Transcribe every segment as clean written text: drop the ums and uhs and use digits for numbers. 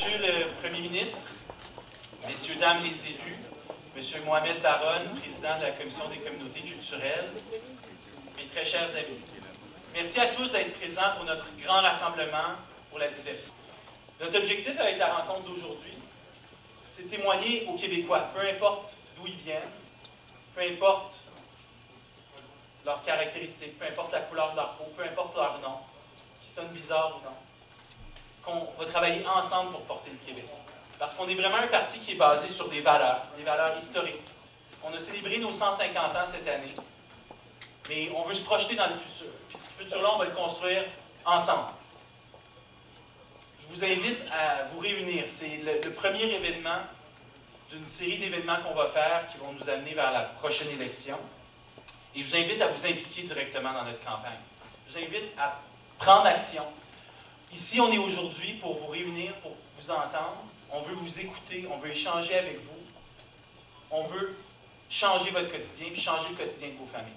Monsieur le Premier ministre, Messieurs, Dames les élus, Monsieur Mohamed Baron, président de la Commission des communautés culturelles, mes très chers amis, merci à tous d'être présents pour notre grand rassemblement pour la diversité. Notre objectif avec la rencontre d'aujourd'hui, c'est témoigner aux Québécois, peu importe d'où ils viennent, peu importe leurs caractéristiques, peu importe la couleur de leur peau, peu importe leur nom, qui sonne bizarre ou non, qu'on va travailler ensemble pour porter le Québec. Parce qu'on est vraiment un parti qui est basé sur des valeurs historiques. On a célébré nos 150 ans cette année, mais on veut se projeter dans le futur. Puis ce futur-là, on va le construire ensemble. Je vous invite à vous réunir. C'est le premier événement d'une série d'événements qu'on va faire qui vont nous amener vers la prochaine élection. Et je vous invite à vous impliquer directement dans notre campagne. Je vous invite à prendre action. Ici, on est aujourd'hui pour vous réunir, pour vous entendre. On veut vous écouter, on veut échanger avec vous. On veut changer votre quotidien, puis changer le quotidien de vos familles.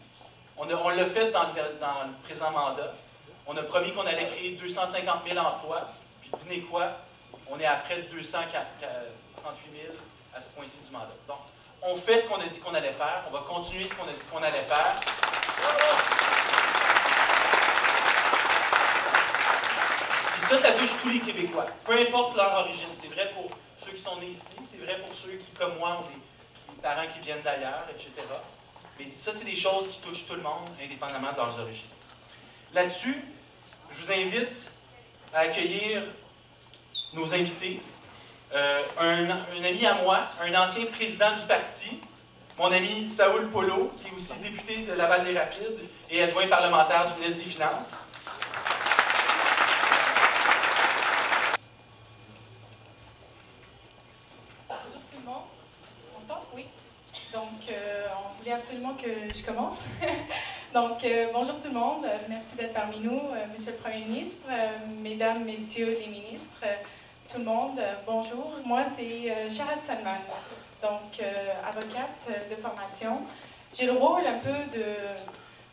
On l'a fait dans le présent mandat. On a promis qu'on allait créer 250 000 emplois. Puis devinez quoi? On est à près de 238 000 à ce point-ci du mandat. Donc, on fait ce qu'on a dit qu'on allait faire. On va continuer ce qu'on a dit qu'on allait faire. Puis ça touche tous les Québécois. Peu importe leur origine. C'est vrai pour ceux qui sont nés ici. C'est vrai pour ceux qui, comme moi, ont des parents qui viennent d'ailleurs, etc. Mais ça, c'est des choses qui touchent tout le monde, indépendamment de leurs origines. Là-dessus, je vous invite à accueillir nos invités. Un ami à moi, un ancien président du parti, mon ami Saoul Polo, qui est aussi député de Laval-des-Rapides et adjoint parlementaire du ministre des Finances. Bonjour tout le monde. On m'entend? Oui. Donc, on voulait absolument que je commence. Donc, bonjour tout le monde. Merci d'être parmi nous, Monsieur le Premier ministre, Mesdames, Messieurs les ministres, tout le monde, bonjour. Moi, c'est Shahad Salman, donc avocate de formation. J'ai le rôle un peu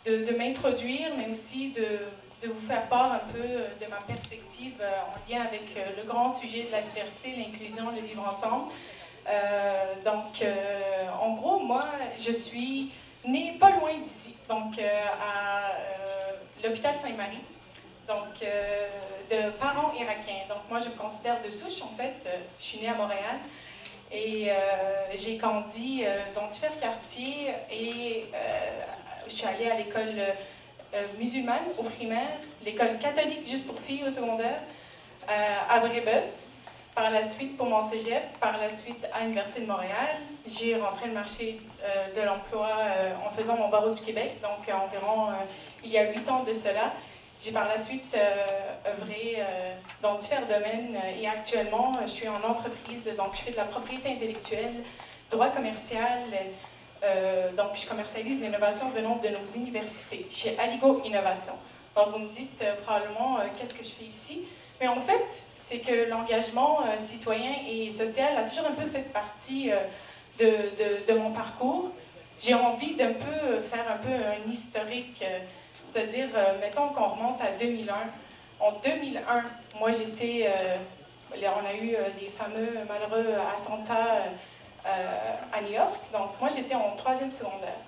de m'introduire, mais aussi de vous faire part un peu de ma perspective en lien avec le grand sujet de la diversité, l'inclusion, le vivre ensemble. En gros, moi, je suis née pas loin d'ici, donc à l'hôpital Sainte-Marie, donc de parents irakiens. Donc moi, je me considère de souche, en fait. Je suis née à Montréal et j'ai grandi dans différents quartiers et je suis allée à l'école musulmane au primaire, l'école catholique juste pour filles au secondaire, à Brébeuf. Par la suite, pour mon cégep, par la suite à l'Université de Montréal, j'ai rentré le marché de l'emploi en faisant mon barreau du Québec, donc environ il y a 8 ans de cela. J'ai par la suite œuvré dans différents domaines et actuellement, je suis en entreprise, donc je fais de la propriété intellectuelle, droit commercial, donc je commercialise l'innovation venant de nos universités, chez Aligo Innovation. Donc vous me dites probablement qu'est-ce que je fais ici? Mais en fait, c'est que l'engagement citoyen et social a toujours un peu fait partie de mon parcours. J'ai envie d'un peu faire un peu un historique, c'est-à-dire, mettons qu'on remonte à 2001. En 2001, moi j'étais, on a eu les fameux malheureux attentats à New York. Donc moi j'étais en 3e secondaire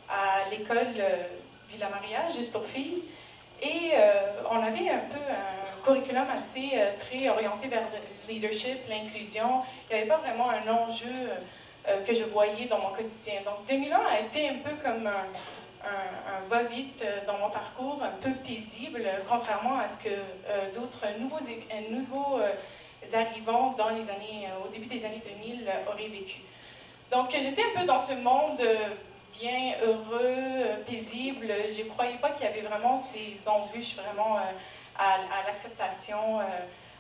à l'école Villa Maria, juste pour filles. Et on avait un peu un curriculum assez très orienté vers le leadership, l'inclusion. Il n'y avait pas vraiment un enjeu que je voyais dans mon quotidien. Donc 2001 a été un peu comme un va-vite dans mon parcours, un peu paisible, contrairement à ce que d'autres nouveaux arrivants dans les années, au début des années 2000 auraient vécu. Donc j'étais un peu dans ce monde bien heureux, paisible. Je ne croyais pas qu'il y avait vraiment ces embûches vraiment à l'acceptation,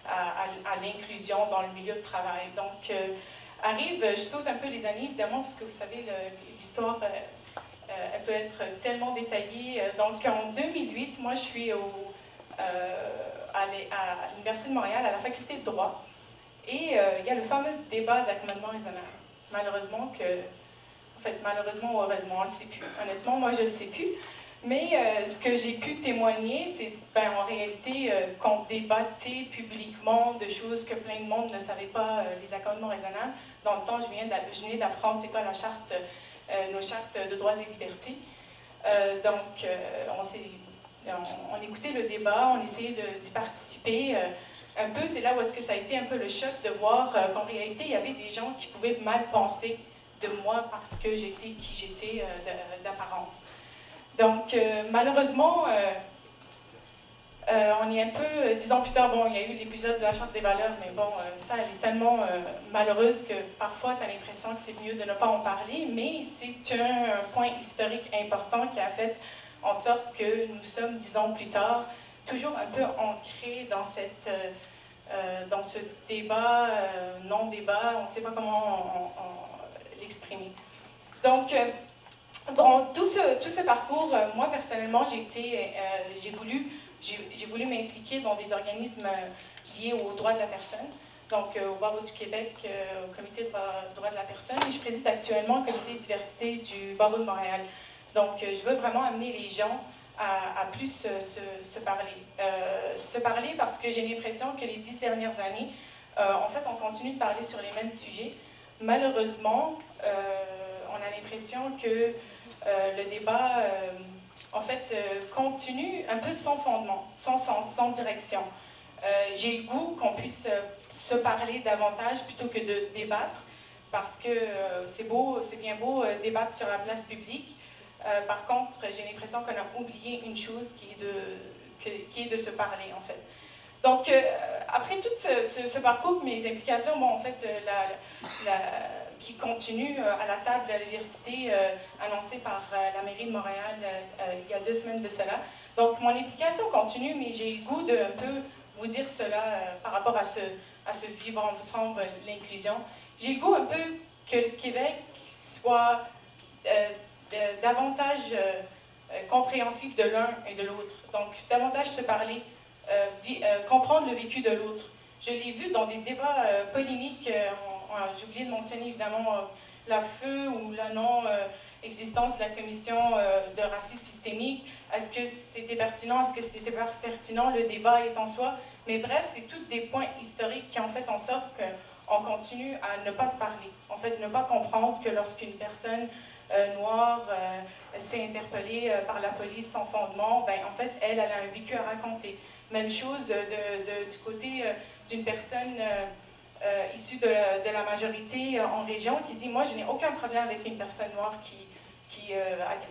à l'inclusion dans le milieu de travail. Donc, je saute un peu les années, évidemment, parce que vous savez, l'histoire, elle peut être tellement détaillée. Donc, en 2008, moi, je suis à l'Université de Montréal, à la faculté de droit. Et il y a le fameux débat d'accommodement raisonnable. Malheureusement, malheureusement ou heureusement, on ne le sait plus. Honnêtement, moi, je ne le sais plus. Mais ce que j'ai pu témoigner, c'est en réalité qu'on débattait publiquement de choses que plein de monde ne savait pas, les accommodements raisonnables. Dans le temps, je venais d'apprendre c'est quoi la charte, nos chartes de droits et libertés. On écoutait le débat, on essayait d'y participer. Un peu, c'est là où est-ce que ça a été un peu le choc de voir qu'en réalité, il y avait des gens qui pouvaient mal penser de moi parce que j'étais qui j'étais d'apparence. Donc, malheureusement, on est un peu, 10 ans plus tard, bon, il y a eu l'épisode de la Charte des valeurs, mais bon, ça, elle est tellement malheureuse que parfois, tu as l'impression que c'est mieux de ne pas en parler, mais c'est un point historique important qui a fait en sorte que nous sommes, 10 ans plus tard, toujours un peu ancrés dans dans ce débat, non-débat, on ne sait pas comment l'exprimer. Donc, dans tout ce parcours, moi personnellement, j'ai voulu m'impliquer dans des organismes liés aux droits de la personne, donc au Barreau du Québec, au Comité de droits de la personne, et je préside actuellement le Comité de diversité du Barreau de Montréal. Donc, je veux vraiment amener les gens à plus se parler parce que j'ai l'impression que les 10 dernières années, en fait, on continue de parler sur les mêmes sujets. Malheureusement, on a l'impression que le débat, en fait, continue un peu sans fondement, sans sens, sans direction. J'ai le goût qu'on puisse se parler davantage plutôt que de débattre, parce que c'est bien beau débattre sur la place publique. Par contre, j'ai l'impression qu'on a oublié une chose qui est de se parler, en fait. Donc, après tout ce parcours, mes implications, bon, en fait, qui continue à la table de la diversité annoncée par la mairie de Montréal il y a 2 semaines de cela. Donc, mon implication continue, mais j'ai le goût de un peu vous dire cela par rapport à ce vivre ensemble, l'inclusion. J'ai le goût un peu que le Québec soit davantage compréhensible de l'un et de l'autre. Donc, davantage se parler, comprendre le vécu de l'autre. Je l'ai vu dans des débats polémiques. J'ai oublié de mentionner évidemment la feu ou la non-existence de la commission de racisme systémique. Est-ce que c'était pertinent? Est-ce que c'était pas pertinent? Le débat est en soi. Mais bref, c'est tous des points historiques qui ont fait en sorte qu'on continue à ne pas se parler. En fait, ne pas comprendre que lorsqu'une personne noire se fait interpeller par la police sans fondement, ben, en fait, elle a un vécu à raconter. Même chose du côté d'une personne issue de la majorité en région qui dit « Moi, je n'ai aucun problème avec une personne noire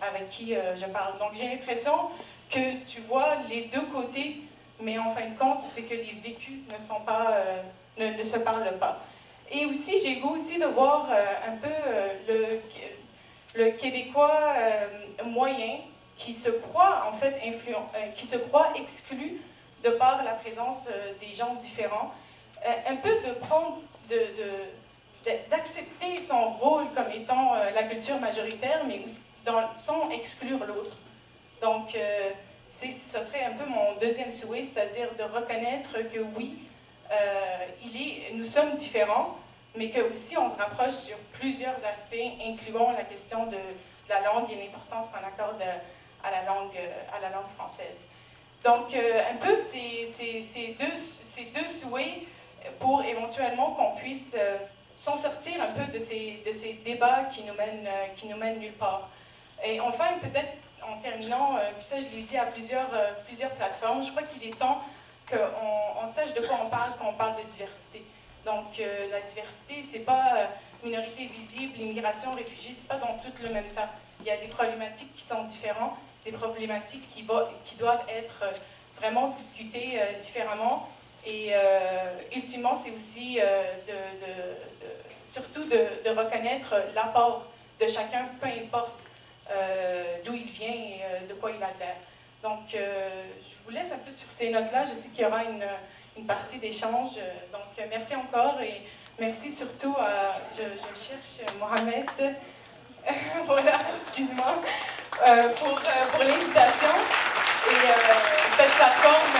avec qui je parle. » Donc, j'ai l'impression que tu vois les deux côtés, mais en fin de compte, c'est que les vécus ne se parlent pas. Et aussi, j'ai le goût aussi de voir un peu le Québécois moyen qui se croit en fait qui se croit exclu de par la présence des gens différents, un peu de prendre, d'accepter son rôle comme étant la culture majoritaire, mais aussi sans exclure l'autre. Donc, ça serait un peu mon deuxième souhait, c'est-à-dire de reconnaître que oui, nous sommes différents, mais que aussi on se rapproche sur plusieurs aspects, incluant la question de la langue et l'importance qu'on accorde à la langue française. Donc, un peu ces deux souhaits pour éventuellement qu'on puisse s'en sortir un peu de ces débats qui nous mènent nulle part. Et enfin, peut-être en terminant, puis ça je l'ai dit à plusieurs plateformes, je crois qu'il est temps qu'on sache de quoi on parle quand on parle de diversité. Donc, la diversité, c'est pas minorité visible, immigration, réfugiés, c'est pas dans tout le même temps. Il y a des problématiques qui sont différentes, des problématiques qui doivent être vraiment discutées différemment. Et ultimement, c'est aussi surtout de reconnaître l'apport de chacun, peu importe d'où il vient et de quoi il a de l'air. Donc, je vous laisse un peu sur ces notes-là. Je sais qu'il y aura une partie d'échange. Donc, merci encore et merci surtout à... Je cherche Mohamed. Voilà, excuse-moi, pour l'invitation. Et cette plateforme,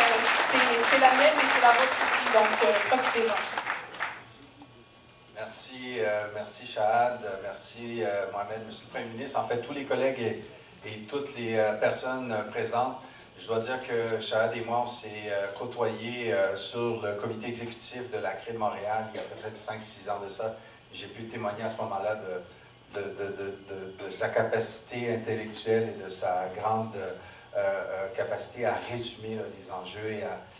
c'est la mienne et c'est la vôtre aussi, donc profitez-en. Merci Shahad, merci Mohamed, Monsieur le Premier ministre. En fait, tous les collègues et toutes les personnes présentes. Je dois dire que Shahad et moi, on s'est côtoyés sur le comité exécutif de la CRE de Montréal il y a peut-être 5-6 ans de ça. J'ai pu témoigner à ce moment-là de sa capacité intellectuelle et de sa grande capacité à résumer là, les enjeux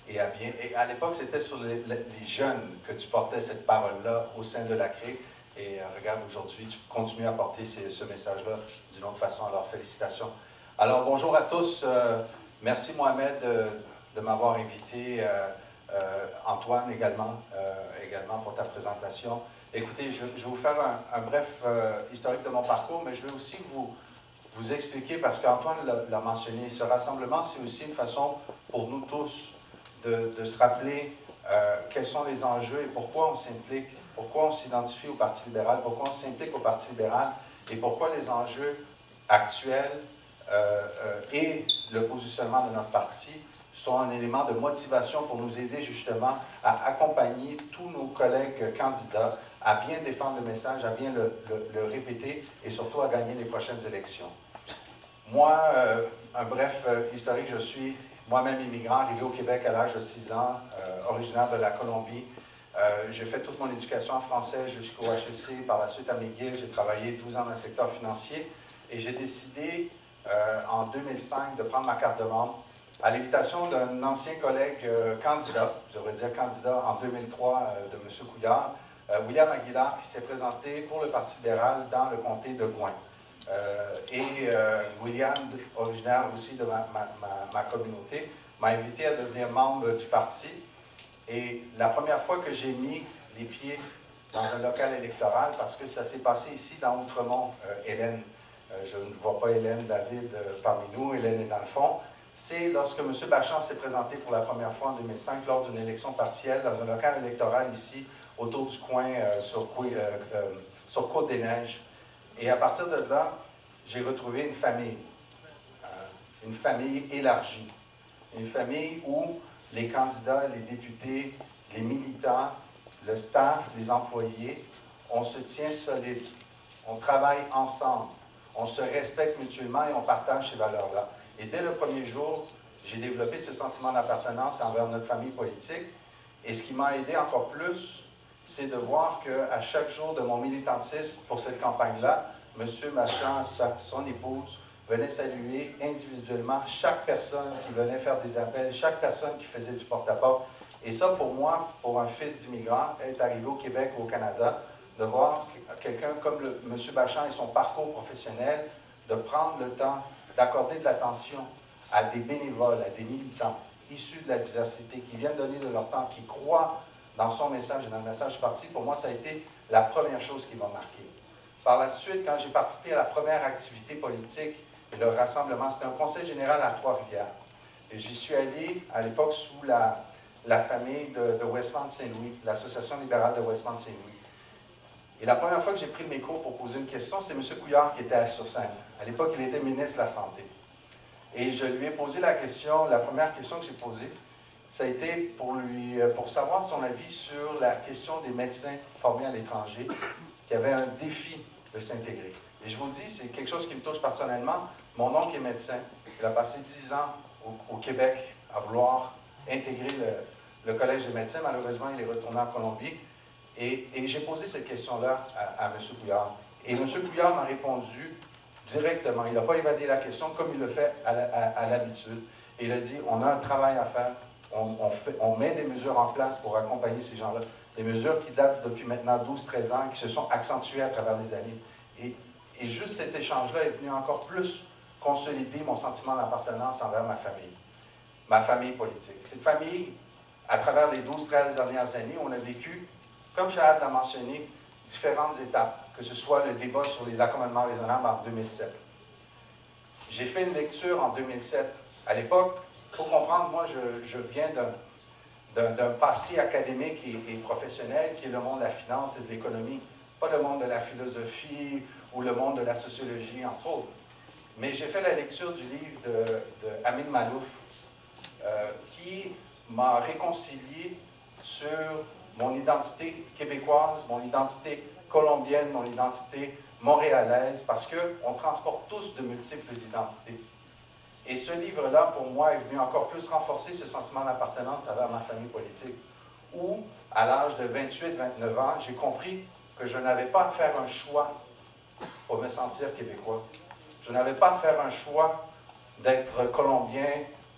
et à bien. Et à l'époque, c'était sur les jeunes que tu portais cette parole-là au sein de la CRE. Et regarde, aujourd'hui, tu continues à porter ce message-là d'une autre façon. Alors, félicitations. Alors, bonjour à tous. Merci, Mohamed, de m'avoir invité. Antoine également pour ta présentation. Écoutez, je vais vous faire un bref historique de mon parcours, mais je vais aussi vous expliquer, parce qu'Antoine l'a mentionné, ce rassemblement, c'est aussi une façon pour nous tous de se rappeler quels sont les enjeux et pourquoi on s'implique, pourquoi on s'identifie au Parti libéral, pourquoi on s'implique au Parti libéral et pourquoi les enjeux actuels et le positionnement de notre parti sont un élément de motivation pour nous aider justement à accompagner tous nos collègues candidats à bien défendre le message, à bien le répéter et surtout à gagner les prochaines élections. Moi, un bref historique, je suis moi-même immigrant, arrivé au Québec à l'âge de 6 ans, originaire de la Colombie. J'ai fait toute mon éducation en français jusqu'au HEC, par la suite à McGill. J'ai travaillé 12 ans dans le secteur financier et j'ai décidé en 2005 de prendre ma carte de membre à l'invitation d'un ancien collègue candidat, je devrais dire candidat en 2003 de M. Couillard, William Aguilar, qui s'est présenté pour le Parti libéral dans le comté de Gouin. William, originaire aussi de ma communauté, m'a invité à devenir membre du parti. Et la première fois que j'ai mis les pieds dans un local électoral, parce que ça s'est passé ici dans Outremont, Hélène, je ne vois pas Hélène David parmi nous, Hélène est dans le fond, c'est lorsque M. Bachand s'est présenté pour la première fois en 2005 lors d'une élection partielle dans un local électoral ici, autour du coin sur Côte-des-Neiges. Et à partir de là, j'ai retrouvé une famille élargie, une famille où les candidats, les députés, les militants, le staff, les employés, on se tient solide, on travaille ensemble, on se respecte mutuellement et on partage ces valeurs-là. Et dès le premier jour, j'ai développé ce sentiment d'appartenance envers notre famille politique. Et ce qui m'a aidé encore plus, c'est de voir qu'à chaque jour de mon militantisme pour cette campagne-là, M. Bachand, son épouse, venait saluer individuellement chaque personne qui venait faire des appels, chaque personne qui faisait du porte-à-porte. Et ça, pour moi, pour un fils d'immigrant, être arrivé au Québec ou au Canada, de voir quelqu'un comme M. Bachand et son parcours professionnel, de prendre le temps d'accorder de l'attention à des bénévoles, à des militants issus de la diversité, qui viennent donner de leur temps, qui croient dans son message et dans le message du parti, pour moi, ça a été la première chose qui m'a marqué. Par la suite, quand j'ai participé à la première activité politique, le rassemblement, c'était un conseil général à Trois-Rivières. Et j'y suis allé à l'époque sous la famille de Westmount-Saint-Louis, l'Association libérale de Westmount-Saint-Louis. Et la première fois que j'ai pris le micro pour poser une question, c'est M. Couillard qui était sur scène. À l'époque, il était ministre de la Santé. Et je lui ai posé la question, la première question que j'ai posée, ça a été pour savoir son avis sur la question des médecins formés à l'étranger qui avaient un défi de s'intégrer. Et je vous dis, c'est quelque chose qui me touche personnellement. Mon oncle est médecin. Il a passé 10 ans au Québec à vouloir intégrer le collège des médecins. Malheureusement, il est retourné en Colombie. Et j'ai posé cette question-là à M. Couillard. Et M. Couillard m'a répondu directement. Il n'a pas évadé la question comme il le fait à l'habitude. Et il a dit, on a un travail à faire. On met des mesures en place pour accompagner ces gens-là. Des mesures qui datent depuis maintenant 12-13 ans et qui se sont accentuées à travers les années. Et juste cet échange-là est venu encore plus consolider mon sentiment d'appartenance envers ma famille politique. Cette famille, à travers les 12-13 dernières années, on a vécu, comme Shahad l'a mentionné, différentes étapes, que ce soit le débat sur les accommodements raisonnables en 2007. J'ai fait une lecture en 2007. À l'époque, il faut comprendre, moi, je viens d'un passé académique et professionnel qui est le monde de la finance et de l'économie, pas le monde de la philosophie ou le monde de la sociologie, entre autres. Mais j'ai fait la lecture du livre de Amin Maalouf, qui m'a réconcilié sur mon identité québécoise, mon identité colombienne, mon identité montréalaise, parce qu'on transporte tous de multiples identités. Et ce livre-là, pour moi, est venu encore plus renforcer ce sentiment d'appartenance envers ma famille politique, où, à l'âge de 28-29 ans, j'ai compris que je n'avais pas à faire un choix pour me sentir québécois. Je n'avais pas à faire un choix d'être colombien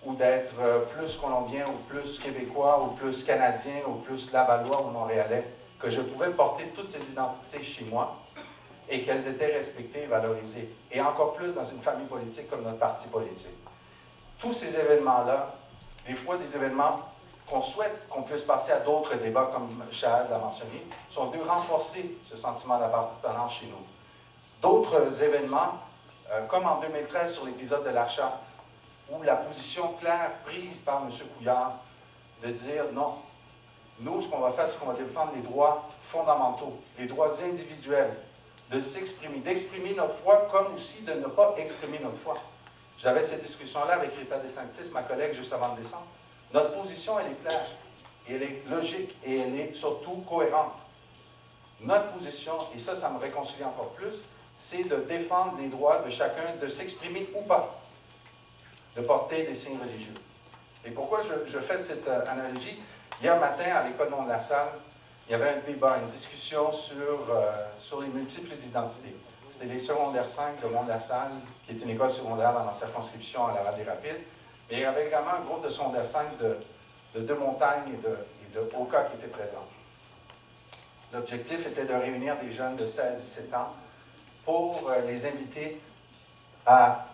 ou d'être plus colombien ou plus québécois ou plus canadien ou plus lavallois ou montréalais, que je pouvais porter toutes ces identités chez moi et qu'elles étaient respectées et valorisées. Et encore plus dans une famille politique comme notre parti politique. Tous ces événements-là, des fois des événements qu'on souhaite qu'on puisse passer à d'autres débats, comme Shahad l'a mentionné, sont venus renforcer ce sentiment d'appartenance chez nous. D'autres événements, comme en 2013 sur l'épisode de la Charte, où la position claire prise par M. Couillard de dire non, nous, ce qu'on va faire, c'est qu'on va défendre les droits fondamentaux, les droits individuels, de s'exprimer, d'exprimer notre foi, comme aussi de ne pas exprimer notre foi. J'avais cette discussion-là avec Rita DeSantis, ma collègue, juste avant de descendre. Notre position, elle est claire, et elle est logique, et elle est surtout cohérente. Notre position, et ça me réconcilie encore plus, c'est de défendre les droits de chacun, de s'exprimer ou pas, de porter des signes religieux. Et pourquoi je fais cette analogie? Hier matin, à l'école Mont-de-la-Salle, il y avait un débat, une discussion sur les multiples identités. C'était les secondaires 5 de Mont-de-la-Salle, qui est une école secondaire dans ma circonscription à Laval-des-Rapides. Mais il y avait également un groupe de secondaires 5 de Deux-Montagnes et de Oka qui étaient présents. L'objectif était de réunir des jeunes de 16-17 ans pour les inviter à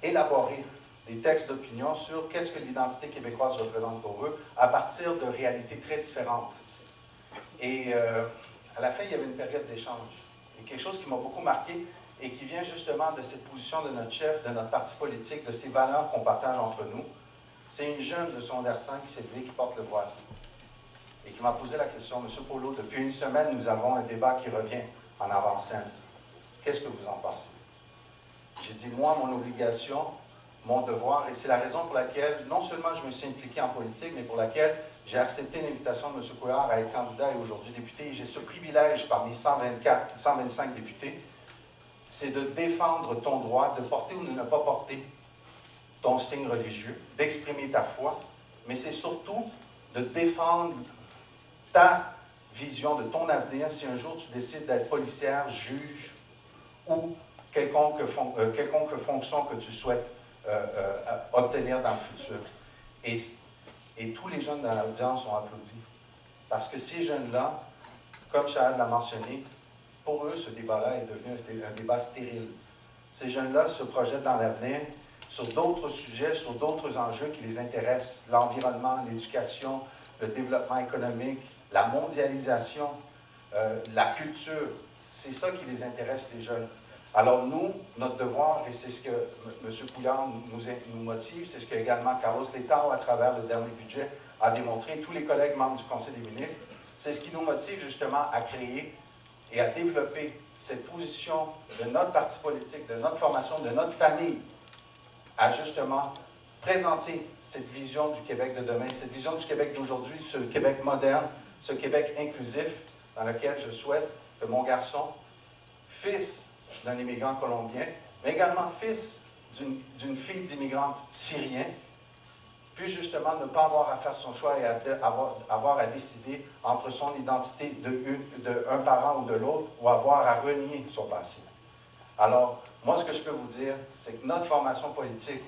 élaborer des textes d'opinion sur qu'est-ce que l'identité québécoise représente pour eux à partir de réalités très différentes. Et à la fin, il y avait une période d'échange. Et quelque chose qui m'a beaucoup marqué et qui vient justement de cette position de notre chef, de notre parti politique, de ces valeurs qu'on partage entre nous, c'est une jeune de secondaire 5 qui s'est levée, qui porte le voile. Et qui m'a posé la question, M. Polo, depuis une semaine, nous avons un débat qui revient en avant-scène. Qu'est-ce que vous en pensez? J'ai dit, moi, mon obligation, mon devoir, et c'est la raison pour laquelle, non seulement je me suis impliqué en politique, mais pour laquelle j'ai accepté l'invitation de M. Couillard à être candidat et aujourd'hui député. Et j'ai ce privilège parmi 125 députés, c'est de défendre ton droit, de porter ou de ne pas porter ton signe religieux, d'exprimer ta foi, mais c'est surtout de défendre ta vision de ton avenir si un jour tu décides d'être policière, juge ou quelconque fonction que tu souhaites obtenir dans le futur. Et tous les jeunes dans l'audience ont applaudi. Parce que ces jeunes-là, comme Shahad l'a mentionné, pour eux, ce débat-là est devenu un débat stérile. Ces jeunes-là se projettent dans l'avenir sur d'autres sujets, sur d'autres enjeux qui les intéressent. L'environnement, l'éducation, le développement économique, la mondialisation, la culture. C'est ça qui les intéresse, les jeunes. Alors nous, notre devoir, et c'est ce que M. Couillard nous motive, c'est ce que également Carlos Letao, à travers le dernier budget, a démontré, tous les collègues membres du Conseil des ministres, c'est ce qui nous motive justement à créer et à développer cette position de notre parti politique, de notre formation, de notre famille, à justement présenter cette vision du Québec de demain, cette vision du Québec d'aujourd'hui, ce Québec moderne, ce Québec inclusif, dans lequel je souhaite que mon garçon, fils d'un immigrant colombien, mais également fils d'une fille d'immigrante syrien, puisse justement ne pas avoir à faire son choix et avoir à décider entre son identité d'un parent ou de l'autre, ou avoir à renier son passé. Alors, moi, ce que je peux vous dire, c'est que notre formation politique,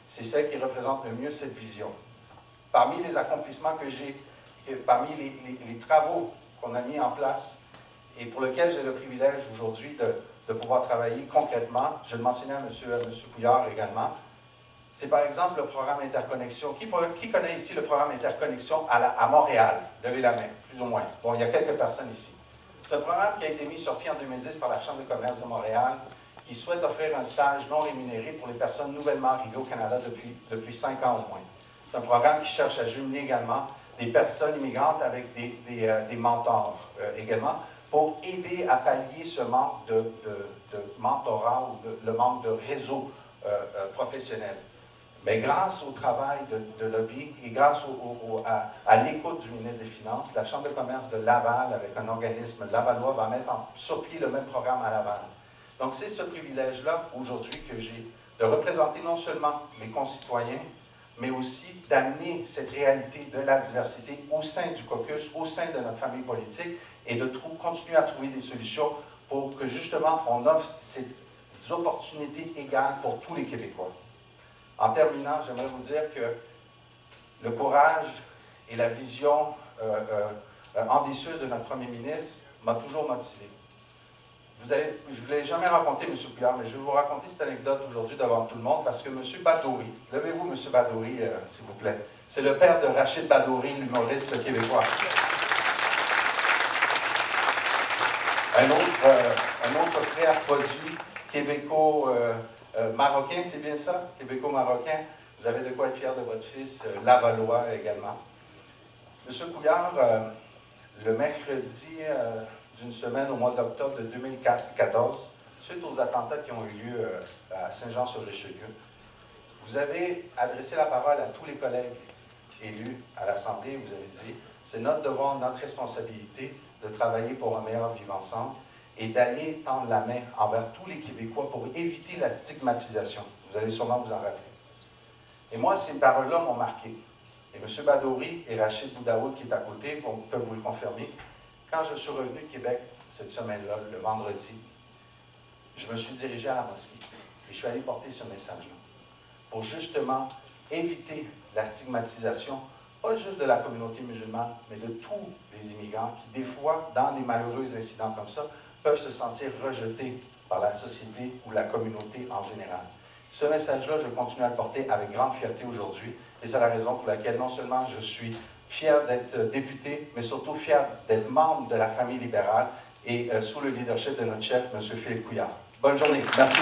c'est celle qui représente le mieux cette vision. Parmi les accomplissements que j'ai, parmi les travaux qu'on a mis en place, et pour lesquels j'ai le privilège aujourd'hui de pouvoir travailler concrètement, je le mentionnais à M. Couillard également, c'est par exemple le programme Interconnexion. Qui connaît ici le programme Interconnexion à Montréal? Levez la main, plus ou moins. Bon, il y a quelques personnes ici. C'est un programme qui a été mis sur pied en 2010 par la Chambre de commerce de Montréal, qui souhaite offrir un stage non rémunéré pour les personnes nouvellement arrivées au Canada depuis 5 ans au moins. C'est un programme qui cherche à jumeler également des personnes immigrantes avec des mentors également, pour aider à pallier ce manque de mentorat ou le manque de réseau professionnel. Mais grâce au travail de lobby et grâce à l'écoute du ministre des Finances, la Chambre de commerce de Laval, avec un organisme lavallois, va mettre sur pied le même programme à Laval. Donc, c'est ce privilège-là, aujourd'hui, que j'ai, de représenter non seulement mes concitoyens, mais aussi d'amener cette réalité de la diversité au sein du caucus, au sein de notre famille politique, et de continuer à trouver des solutions pour que, justement, on offre ces opportunités égales pour tous les Québécois. En terminant, j'aimerais vous dire que le courage et la vision ambitieuse de notre premier ministre m'a toujours motivé. Je ne vous l'ai jamais raconté, M. Couillard, mais je vais vous raconter cette anecdote aujourd'hui devant tout le monde parce que M. Badouri, levez-vous M. Badouri, s'il vous plaît, c'est le père de Rachid Badouri, l'humoriste québécois. Un autre frère produit québéco-marocain, c'est bien ça? Québéco-marocain. Vous avez de quoi être fier de votre fils, lavallois également. Monsieur Couillard, le mercredi d'une semaine au mois d'octobre de 2014, suite aux attentats qui ont eu lieu à Saint-Jean-sur-Richelieu, vous avez adressé la parole à tous les collègues élus à l'Assemblée. Vous avez dit, c'est notre devoir, notre responsabilité de travailler pour un meilleur vivre ensemble et d'aller tendre la main envers tous les Québécois pour éviter la stigmatisation. Vous allez sûrement vous en rappeler. Et moi, ces paroles-là m'ont marqué. Et M. Badouri et Rachid Boudaoui, qui est à côté, peuvent vous le confirmer. Quand je suis revenu de Québec cette semaine-là, le vendredi, je me suis dirigé à la mosquée et je suis allé porter ce message-là pour justement éviter la stigmatisation, pas juste de la communauté musulmane, mais de tous les immigrants qui, des fois, dans des malheureux incidents comme ça, peuvent se sentir rejetés par la société ou la communauté en général. Ce message-là, je continue à le porter avec grande fierté aujourd'hui, et c'est la raison pour laquelle non seulement je suis fier d'être député, mais surtout fier d'être membre de la famille libérale et sous le leadership de notre chef, M. Philippe Couillard. Bonne journée. Merci.